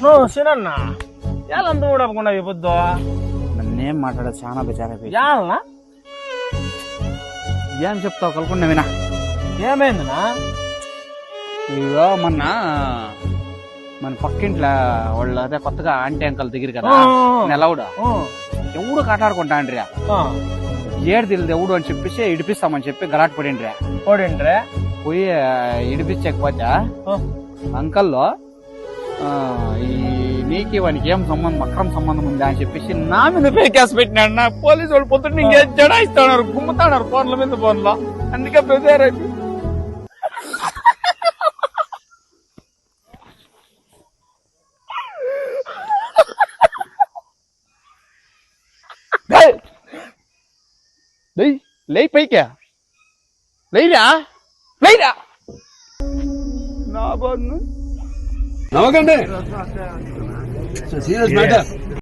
నువ్వు సినన్న ఏళ్ళంతా ఊడకుండా పొద్దు నన్నేం మాట్లాడదు చాలా బెచారైపోయి ఏళ్ళనా ఏం చెప్తావు కలుపుకున్నా వినా ఏమైందినా ఇదో మొన్న మన పక్కింట్ల వాళ్ళు అదే కొత్తగా ఆంటీ అంకల్ దగ్గర కదా నెలవుడా ఎవడు కాటాడుకుంటా అండ్రియా ఏడు తెలియదు ఎవడు అని చెప్పేసి ఇడిపిస్తామని చెప్పి గలాట్ పడిండ్రా పోయి ఇడిపించకపోతే అంకల్లో ఈ నీకు వానికి ఏం సంబంధం అక్రమ సంబంధం ఉందా అని చెప్పేసి నా మీద ఫేక్ కేసు పెట్టినాడు. నా పోలీసు వాళ్ళు పొద్దున్న ఇంకేం జడాయిస్తున్నారు, గుమ్ముతాడారు ఫోన్ల మీద ఫోన్లో. అందుకే బెజారైంది. లే పైకా లేరా నా బాను నవ్వకండి. Serious matter.